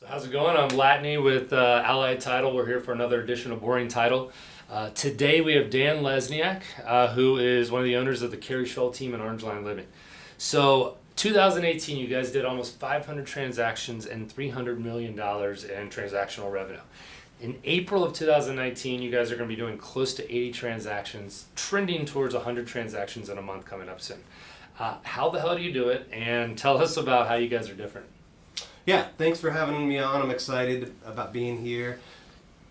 So how's it going? I'm Latane with Allied Title. We're here for another edition of Boring Title. Today we have Dan Lesniak, who is one of the owners of the Keri Shull team in Orange Line Living. So 2018, you guys did almost 500 transactions and $300 million in transactional revenue. In April of 2019, you guys are going to be doing close to 80 transactions, trending towards 100 transactions in a month coming up soon. How the hell do you do it? And tell us about how you guys are different. Yeah, thanks for having me on. I'm excited about being here.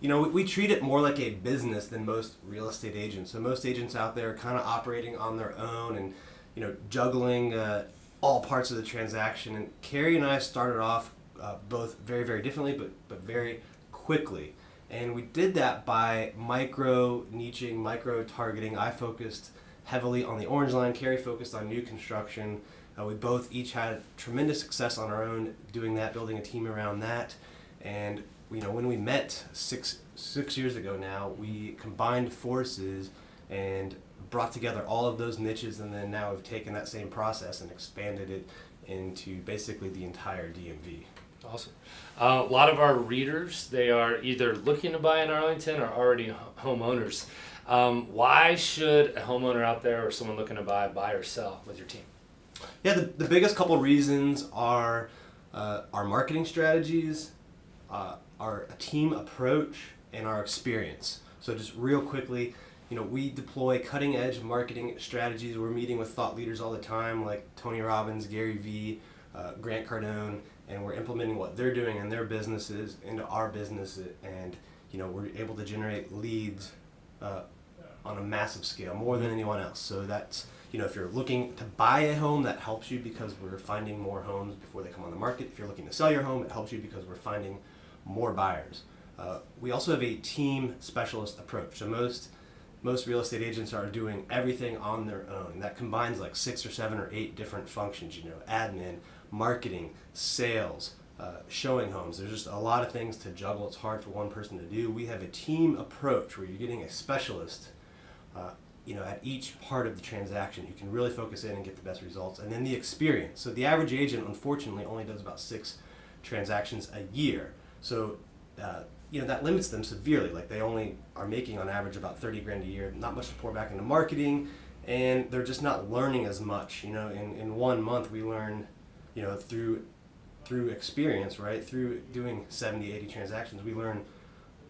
You know, we treat it more like a business than most real estate agents. So most agents out there are kind of operating on their own and, juggling all parts of the transaction. And Keri and I started off both very, very differently, but very quickly. And we did that by micro-niching, micro-targeting. I focused heavily on the Orange Line. Keri focused on new construction. We both each had tremendous success on our own doing that, building a team around that. And when we met six years ago now, we combined forces and brought together all of those niches, and then now we've taken that same process and expanded it into basically the entire DMV. Awesome. A lot of our readers, they are either looking to buy in Arlington or already homeowners. Why should a homeowner out there or someone looking to buy or sell with your team? Yeah, the biggest couple reasons are our marketing strategies, our team approach, and our experience. So just real quickly, we deploy cutting edge marketing strategies. We're meeting with thought leaders all the time like Tony Robbins, Gary Vee, Grant Cardone, and we're implementing what they're doing in their businesses into our business, and we're able to generate leads on a massive scale, more than anyone else. So that's, if you're looking to buy a home, that helps you because we're finding more homes before they come on the market. If you're looking to sell your home, it helps you because we're finding more buyers. We also have a team specialist approach. So most real estate agents are doing everything on their own, and that combines like 6 or 7 or 8 different functions, admin, marketing, sales, showing homes. There's just a lot of things to juggle. It's hard for one person to do. We have a team approach where you're getting a specialist at each part of the transaction. You can really focus in and get the best results. And then the experience. So the average agent, unfortunately, only does about 6 transactions a year. So, that limits them severely. Like, they only are making on average about 30 grand a year, not much to pour back into marketing, and they're just not learning as much. In 1 month we learn, through experience, right? Through doing 70, 80 transactions, we learn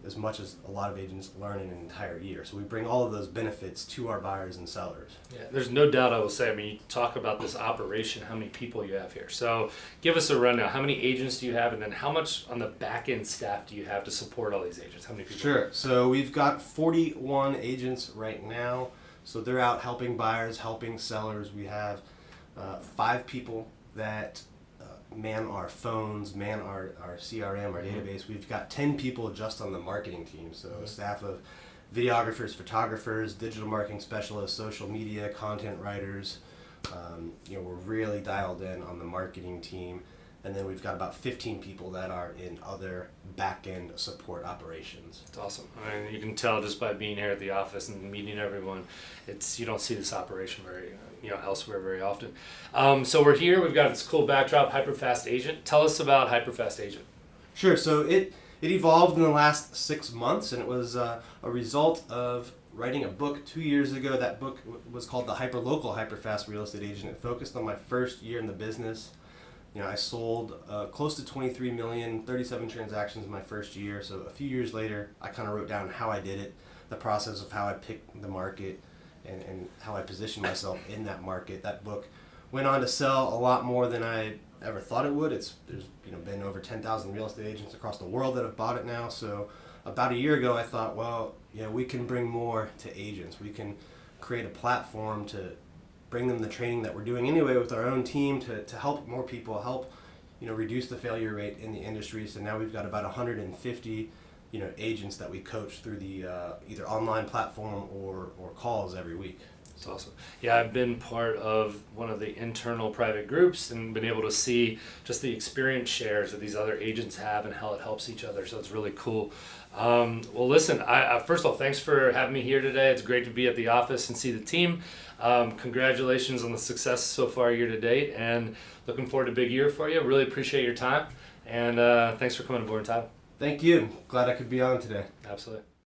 as much as a lot of agents learn in an entire year. So we bring all of those benefits to our buyers and sellers. Yeah, there's no doubt. I will say, you talk about this operation, how many people you have here. So give us a rundown. How many agents do you have, and then how much on the back end staff do you have to support all these agents? How many people? Sure. So we've got 41 agents right now. So they're out helping buyers, helping sellers. We have 5 people that man our phones, man our CRM, our database. We've got 10 people just on the marketing team, so a staff of videographers, photographers, digital marketing specialists, social media, content writers. We're really dialed in on the marketing team. And then we've got about 15 people that are in other back-end support operations. It's awesome. You can tell just by being here at the office and meeting everyone, you don't see this operation elsewhere very often. So we're here. We've got this cool backdrop, Hyperfast Agent. Tell us about Hyperfast Agent. Sure. So it evolved in the last 6 months, and it was a result of writing a book 2 years ago. That book was called The Hyperlocal Hyperfast Real Estate Agent. It focused on my first year in the business. I sold close to 23 million, 37 transactions in my first year. So a few years later, I kind of wrote down how I did it, the process of how I picked the market, and how I positioned myself in that market. That book went on to sell a lot more than I ever thought it would. There's been over 10,000 real estate agents across the world that have bought it now. So about a year ago, I thought, we can bring more to agents. We can create a platform to bring them the training that we're doing anyway with our own team to help more people, help reduce the failure rate in the industry. So now we've got about 150 agents that we coach through the either online platform or calls every week. That's awesome. Yeah, I've been part of one of the internal private groups and been able to see just the experience shares that these other agents have and how it helps each other. So it's really cool. Well, listen, I first of all, thanks for having me here today. It's great to be at the office and see the team. Congratulations on the success so far year to date, and looking forward to a big year for you. Really appreciate your time. And thanks for coming aboard, Title. Thank you. Glad I could be on today. Absolutely.